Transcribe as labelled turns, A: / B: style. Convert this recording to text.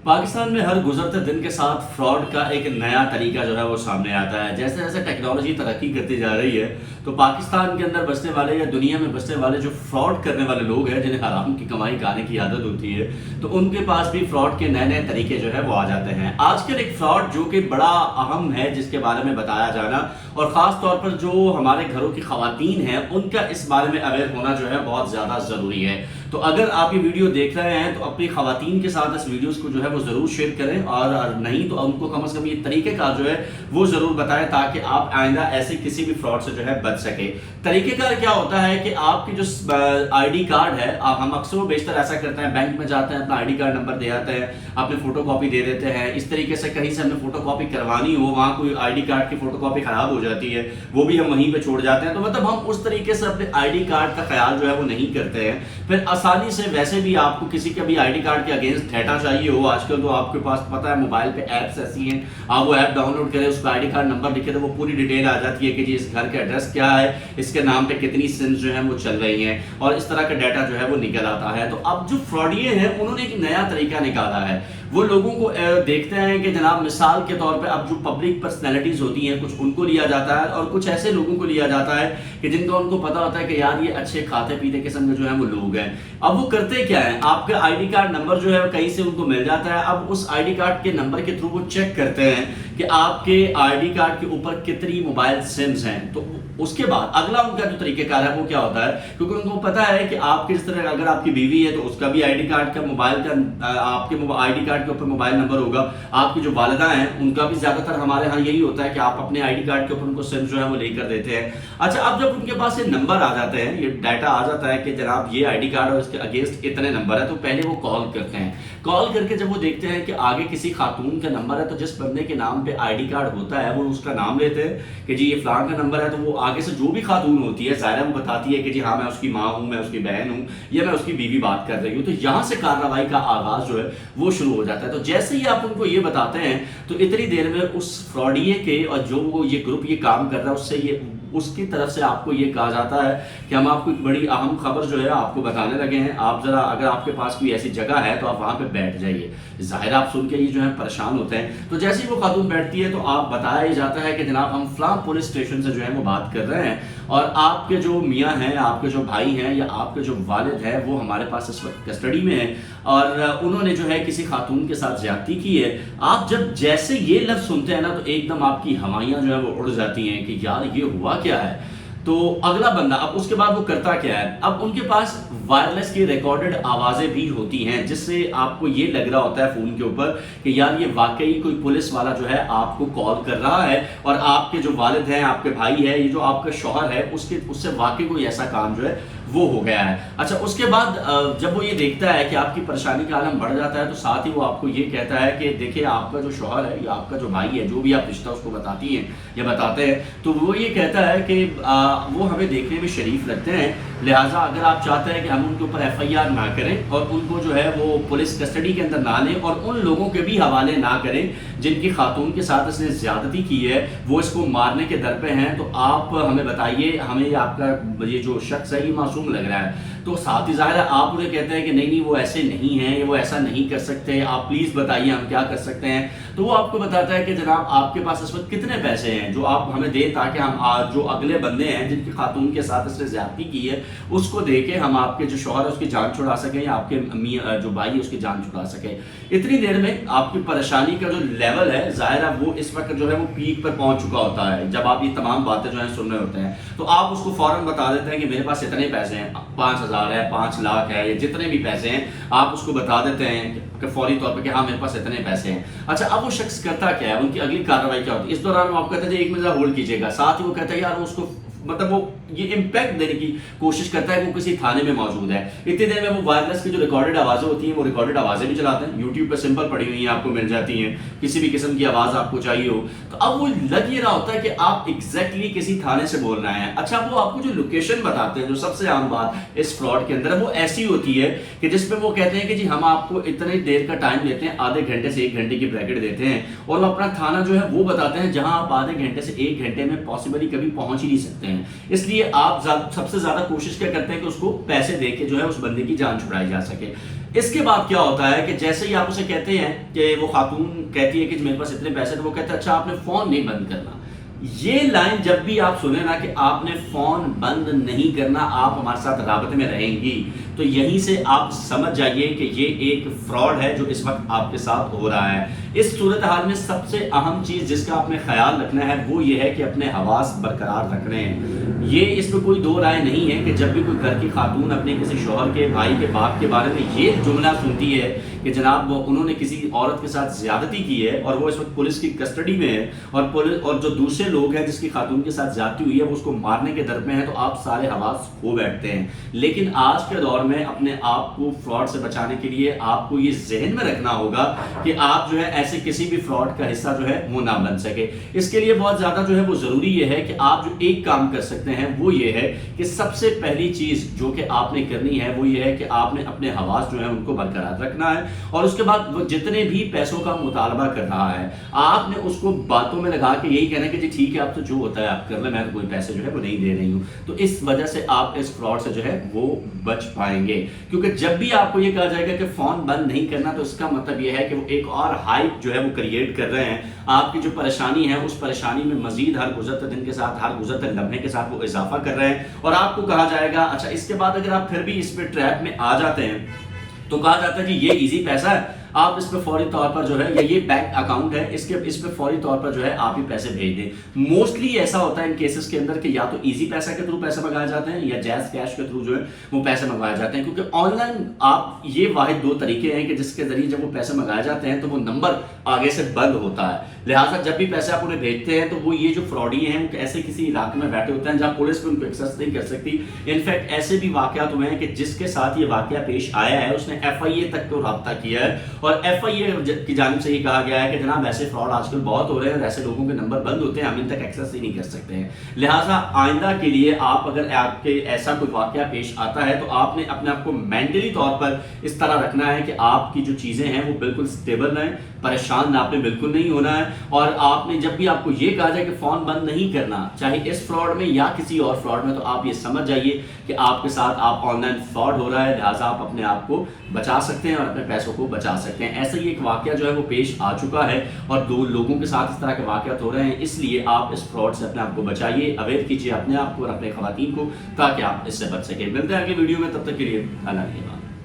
A: پاکستان میں ہر گزرتے دن کے ساتھ فراڈ کا ایک نیا طریقہ جو ہے وہ سامنے آتا ہے. جیسے جیسے ٹیکنالوجی ترقی کرتی جا رہی ہے تو پاکستان کے اندر بسنے والے یا دنیا میں بسنے والے جو فراڈ کرنے والے لوگ ہیں جنہیں حرام کی کمائی کھانے کی عادت ہوتی ہے تو ان کے پاس بھی فراڈ کے نئے نئے طریقے جو ہے وہ آ جاتے ہیں. آج کل ایک فراڈ جو کہ بڑا اہم ہے جس کے بارے میں بتایا جانا اور خاص طور پر جو ہمارے گھروں کی خواتین ہیں ان کا اس بارے میں اویئر ہونا جو ہے بہت زیادہ ضروری ہے. تو اگر آپ یہ ویڈیو دیکھ رہے ہیں تو اپنی خواتین کے ساتھ اس ویڈیوز کو جو ہے وہ ضرور شیئر کریں اور نہیں تو ان کو کم از کم یہ طریقہ کار جو ہے وہ ضرور بتائیں تاکہ آپ آئندہ ایسے کسی بھی فراڈ سے جو ہے بچ سکے. طریقہ کار کیا ہوتا ہے کہ آپ کی جو آئی ڈی کارڈ ہے ہم اکثر و بیشتر ایسا کرتے ہیں بینک میں جاتے ہیں اپنا آئی ڈی کارڈ نمبر دے آتے ہیں اپنے فوٹو کاپی دے دیتے ہیں. اس طریقے سے کہیں سے ہمیں فوٹو کاپی کروانی ہو وہاں کوئی آئی ڈی کارڈ کی فوٹو کاپی خراب ہو جاتی ہے وہ بھی ہم وہیں پہ چھوڑ جاتے ہیں. تو مطلب ہم اس طریقے سے اپنے آئی ڈی کارڈ کا خیال جو ہے وہ نہیں کرتے ہیں. پھر آسانی سے ویسے بھی آپ کو کسی کا بھی آئی ڈی کارڈ کے اگینسٹ ڈیٹا چاہیے ہو آج کل تو آپ کے پاس پتہ ہے موبائل پہ ایپس ایسی ہیں آپ وہ ایپ ڈاؤن لوڈ کریں اس پہ آئی ڈی کارڈ نمبر لکھے تو وہ پوری ڈیٹیل آ جاتی ہے کہ جی اس گھر کا ایڈریس کیا ہے اس کے نام پہ کتنی سمز جو ہیں وہ چل رہی ہیں اور اس طرح کا ڈیٹا جو ہے وہ نکل آتا ہے. تو اب جو فراڈیے ہیں انہوں نے ایک نیا طریقہ نکالا ہے. وہ لوگوں کو دیکھتے ہیں کہ جناب مثال کے طور پہ اب جو پبلک پرسنالٹیز ہوتی ہیں کچھ ان کو لیا جاتا ہے اور کچھ ایسے لوگوں کو لیا جاتا ہے کہ جن کا ان کو پتا ہوتا ہے کہ یار یہ اچھے کھاتے پیتے قسم کے جو ہیں وہ لوگ ہیں. اب وہ کرتے کیا ہیں آپ کا آئی ڈی کارڈ نمبر جو ہے کہیں سے ان کو مل جاتا ہے. اب اس آئی ڈی کارڈ کے نمبر کے تھرو وہ چیک کرتے ہیں کہ آپ کے آئی ڈی کارڈ کے اوپر کتنی موبائل سمز ہیں. تو اس کے بعد اگلا ان کا جو طریقہ کار ہے وہ کیا ہوتا ہے کیونکہ ان کو پتا ہے کہ آپ کے جس طرح اگر آپ کی بیوی ہے تو اس کا بھی آئی ڈی کارڈ کا موبائل کا آپ کے آئی ڈی کارڈ کے اوپر موبائل نمبر ہوگا. آپ کی جو والدہ ہیں ان کا بھی زیادہ تر ہمارے ہاں یہی ہوتا ہے کہ آپ اپنے آئی ڈی کارڈ کے اوپر ان کو سم جو ہے وہ لے کر دیتے ہیں. اچھا اب جب ان کے پاس یہ نمبر آ جاتے ہیں یہ ڈیٹا آ جاتا ہے کہ جناب یہ آئی ڈی کارڈ اور اس کے اگینسٹ اتنے نمبر ہے تو پہلے وہ کال کرتے ہیں. کال کر کے جب وہ دیکھتے ہیں کہ آگے کسی خاتون کا نمبر ہے تو جس بندے کے نام پہ آئی ڈی کارڈ ہوتا ہے وہ اس کا نام لیتے ہیں کہ جی یہ فلاں کا نمبر ہے. تو وہ آگے سے جو بھی خاتون ہوتی ہے ظاہر وہ بتاتی ہے کہ جی ہاں میں اس کی ماں ہوں میں اس کی بہن ہوں یا میں اس کی بیوی بات کر رہی ہوں. تو یہاں سے کارروائی کا آغاز جو ہے وہ شروع ہو جاتا ہے. تو جیسے ہی آپ ان کو یہ بتاتے ہیں تو اتنی دیر میں اس فراڈیے کے اور جو وہ یہ گروپ یہ کام کر رہا ہے اس سے یہ اس کی طرف سے آپ کو یہ کہا جاتا ہے کہ ہم آپ کو ایک بڑی اہم خبر جو ہے آپ کو بتانے لگے ہیں. آپ ذرا اگر آپ کے پاس کوئی ایسی جگہ ہے تو آپ وہاں پہ بیٹھ جائیے. ظاہر آپ سن کے یہ جو ہے پریشان ہوتے ہیں. تو جیسے ہی وہ خاتون بیٹھتی ہے تو آپ بتایا ہی جاتا ہے کہ جناب ہم فلاں پولیس اسٹیشن سے جو ہے وہ بات کر رہے ہیں اور آپ کے جو میاں ہیں آپ کے جو بھائی ہیں یا آپ کے جو والد ہیں وہ ہمارے پاس اس وقت کسٹڈی میں ہیں اور انہوں نے جو ہے کسی خاتون کے ساتھ زیادتی کی ہے. آپ جب جیسے یہ لفظ سنتے ہیں نا تو ایک دم آپ کی ہوائیاں جو ہے وہ اڑ جاتی ہیں کہ یار یہ ہوا کیا ہے. تو اگلا بندہ اب اس کے بعد وہ کرتا کیا ہے اب ان کے پاس وائرلیس کی ریکارڈڈ آوازیں بھی ہوتی ہیں جس سے آپ کو یہ لگ رہا ہوتا ہے فون کے اوپر کہ یار یہ واقعی کوئی پولیس والا جو ہے آپ کو کال کر رہا ہے اور آپ کے جو والد ہیں آپ کے بھائی ہے یہ جو آپ کا شوہر ہے اس سے واقعی کوئی ایسا کام جو ہے وہ ہو گیا ہے. اچھا اس کے بعد جب وہ یہ دیکھتا ہے کہ آپ کی پریشانی کا عالم بڑھ جاتا ہے تو ساتھ ہی وہ آپ کو یہ کہتا ہے کہ دیکھیں آپ کا جو شوہر ہے یا آپ کا جو بھائی ہے جو بھی آپ رشتہ اس کو بتاتی ہیں یا بتاتے ہیں تو وہ یہ کہتا ہے کہ وہ ہمیں دیکھنے میں شریف لگتے ہیں لہٰذا اگر آپ چاہتے ہیں کہ ہم ان کے اوپر ایف آئی آر نہ کریں اور ان کو جو ہے وہ پولیس کسٹڈی کے اندر نہ لیں اور ان لوگوں کے بھی حوالے نہ کریں جن کی خاتون کے ساتھ اس نے زیادتی کی ہے وہ اس کو مارنے کے در پہ ہیں تو آپ ہمیں بتائیے ہمیں آپ کا یہ جو شخص ہے یہ معصوم لگ رہا ہے. تو ساتھ ہی ظاہر ہے آپ انہیں کہتے ہیں کہ نہیں وہ ایسے نہیں ہیں وہ ایسا نہیں کر سکتے آپ پلیز بتائیے ہم کیا کر سکتے ہیں. تو وہ آپ کو بتاتا ہے کہ جناب آپ کے پاس اس وقت کتنے پیسے ہیں جو آپ ہمیں دیں تاکہ ہم جو اگلے بندے ہیں جن کی خاتون کے ساتھ اس نے زیادتی کی ہے اس کو دے کے ہم آپ کے جو شوہر ہے اس کی جان چھڑا سکیں یا آپ کے جو بھائی ہے اس کی جان چھڑا سکیں. اتنی دیر میں آپ کی پریشانی کا جو لیول ہے ظاہر ہے وہ اس وقت جو ہے وہ پیک پر پہنچ چکا ہوتا ہے. جب آپ یہ تمام باتیں جو ہیں سن رہے ہوتے ہیں تو آپ اس کو فوراً بتا دیتے ہیں کہ میرے پاس اتنے پیسے ہیں 5,000 ہے 5 لاکھ ہے یا جتنے بھی پیسے ہیں آپ اس کو بتا دیتے ہیں کہ فوری طور پہ کہ ہاں میرے پاس اتنے پیسے ہیں. اچھا اب وہ شخص کرتا کیا ہے ان کی اگلی کارروائی کیا ہوتی ہے. اس دوران وہ آپ کہتے ہیں ایک منٹ ہولڈ کیجیے گا. ساتھ ہی وہ کہتا ہے یار اس کو مطلب وہ یہ امپیکٹ دینے کی کوشش کرتا ہے کہ وہ کسی تھانے میں موجود ہے. اتنی دیر میں وہ وائرلیس کی جو ریکارڈڈ آوازیں ہوتی ہیں وہ ریکارڈڈ آوازیں بھی چلاتے ہیں. یوٹیوب پہ سمپل پڑی ہوئی ہیں آپ کو مل جاتی ہیں کسی بھی قسم کی آواز آپ کو چاہیے ہو. تو اب وہ لگ یہ رہا ہوتا ہے کہ آپ ایگزیکٹلی کسی تھانے سے بول رہے ہیں. اچھا وہ آپ کو جو لوکیشن بتاتے ہیں جو سب سے عام بات اس فراڈ کے اندر وہ ایسی ہوتی ہے کہ جس میں وہ کہتے ہیں کہ جی ہم آپ کو اتنی دیر کا ٹائم دیتے ہیں آدھے گھنٹے سے 1 گھنٹے کی بریکٹ دیتے ہیں اور وہ اپنا تھانہ جو ہے وہ بتاتے ہیں جہاں آپ آدھے گھنٹے سے 1 گھنٹے میں پاسبلی کبھی پہنچ ہی نہیں سکتے ہیں. اس لیے آپ سب سے زیادہ کوشش کیا کرتے ہیں کہ اس کو پیسے دے کے جو ہے اس بندے کی جان چھڑائی جا سکے. اس کے بعد کیا ہوتا ہے کہ جیسے ہی آپ اسے کہتے ہیں کہ وہ خاتون کہتی ہے کہ میرے پاس اتنے پیسے، تو وہ کہتا ہے اچھا آپ نے فون نہیں بند کرنا. یہ لائن جب بھی آپ سنیں نا کہ آپ نے فون بند نہیں کرنا، آپ ہمارے ساتھ رابطے میں رہیں گی، تو یہیں سے آپ سمجھ جائیے کہ یہ ایک فراڈ ہے جو اس وقت آپ کے ساتھ ہو رہا ہے. اس صورتحال میں سب سے اہم چیز جس کا آپ نے خیال رکھنا ہے وہ یہ ہے کہ اپنے حواس برقرار رکھنے ہیں. یہ اس میں کوئی دو رائے نہیں ہے کہ جب بھی کوئی گھر کی خاتون اپنے کسی شوہر کے، بھائی کے، باپ کے بارے میں یہ جملہ سنتی ہے کہ جناب وہ انہوں نے کسی عورت کے ساتھ زیادتی کی ہے اور وہ اس وقت پولیس کی کسٹڈی میں ہے، اور جو دوسرے لوگ ہیں جس کی خاتون کے ساتھ زیادتی ہوئی ہے وہ اس کو مارنے کے در میں ہے، تو آپ سارے حواس کھو بیٹھتے ہیں. لیکن آج کے دور میں اپنے آپ کو فراڈ سے بچانے کے لیے آپ کو یہ ذہن میں رکھنا ہوگا کہ آپ جو ہے ایسے کسی بھی فراڈ کا حصہ جو ہے وہ نہ بن سکے. اس کے لیے بہت زیادہ جو ہے وہ ضروری یہ ہے کہ آپ جو ایک کام کر سکتے ہیں وہ یہ ہے کہ سب سے پہلی چیز جو کہ آپ نے کرنی ہے وہ یہ ہے کہ آپ نے اپنے حواس جو ہیں ان کو برقرار رکھنا ہے، اور اس کے بعد وہ جتنے بھی پیسوں کا مطالبہ کر رہا ہے آپ نے اس کو باتوں میں لگا کے یہی کہنا کہ جی ٹھیک ہے آپ تو جو ہوتا ہے آپ کر لیں، میں تو کوئی پیسے جو ہے وہ نہیں دے رہی ہوں. تو اس وجہ سے آپ اس فراڈ سے جو ہے وہ بچ پائیں گے، کیونکہ جب بھی آپ کو یہ کہا جائے گا کہ فون بند نہیں کرنا تو اس کا مطلب یہ ہے کہ وہ ایک اور ہائپ جو ہے وہ کریٹ کر رہے ہیں. آپ کی جو پریشانی ہے اس پریشانی میں مزید ہر گزرتے دن کے ساتھ، ہر گزرتے لمحے کے ساتھ وہ اضافہ کر رہے ہیں، اور آپ کو کہا جائے گا اچھا اس کے بعد اگر آپ پھر بھی اس پہ ٹریپ میں آ جاتے ہیں تو کہا جاتا ہے کہ یہ ایزی پیسہ ہے، آپ اس پہ فوری طور پر جو ہے، یا یہ بینک اکاؤنٹ ہے اس پہ فوری طور پر جو ہے آپ ہی پیسے بھیج دیں. موسٹلی ایسا ہوتا ہے ان کیسز کے اندر کہ یا تو ایزی پیسہ کے تھرو پیسے منگائے جاتے ہیں یا جیز کیش کے تھرو جو ہے وہ پیسے منگوائے جاتے ہیں، کیونکہ آن لائن آپ یہ واحد دو طریقے ہیں کہ جس کے ذریعے جب وہ پیسے منگائے جاتے ہیں تو وہ نمبر آگے سے بند ہوتا ہے. لہٰذا جب بھی پیسے آپ انہیں بھیجتے ہیں تو وہ یہ جو فراڈی ہیں ایسے کسی علاقے میں بیٹھے ہوتے ہیں جہاں پولیس بھی ان کو ایکسیس نہیں کر سکتی. انفیکٹ ایسے بھی واقعات ہوئے ہیں کہ جس کے ساتھ یہ واقعہ پیش آیا ہے اس نے FIA تک کو رابطہ کیا ہے، اور FIA کی جانب سے یہ کہا گیا ہے کہ جناب ایسے فراڈ آج کل بہت ہو رہے ہیں اور ایسے لوگوں کے نمبر بند ہوتے ہیں، ہم ان تک ایکسیس ہی نہیں کر سکتے ہیں. لہٰذا آئندہ کے لیے اگر آپ کے ایسا کوئی واقعہ پیش آتا ہے تو آپ نے اپنے آپ کو مینٹلی طور پر اس طرح رکھنا ہے کہ آپ کی جو چیزیں ہیں وہ بالکل اسٹیبل رہیں، پریشان آپ نے بالکل نہیں ہونا ہے. اور آپ نے جب بھی آپ کو یہ کہا جائے کہ فون بند نہیں کرنا، چاہے اس فراڈ میں یا کسی اور فراڈ میں، تو آپ یہ سمجھ جائیے کہ آپ کے ساتھ آپ آن لائن فراڈ ہو رہا ہے. لہٰذا آپ اپنے آپ کو بچا سکتے ہیں اور اپنے پیسوں کو بچا سکتے ہیں. ایسا ہی ایک واقعہ جو ہے وہ پیش آ چکا ہے اور دو لوگوں کے ساتھ اس طرح کے واقعات ہو رہے ہیں، اس لیے آپ اس فراڈ سے اپنے آپ کو بچائیے، اویئر کیجیے اپنے آپ کو اور اپنے خواتین کو، تاکہ آپ اس سے بچ سکیں. ملتے ہیں اگلی ویڈیو میں، تب تک کے لیے اللہ کے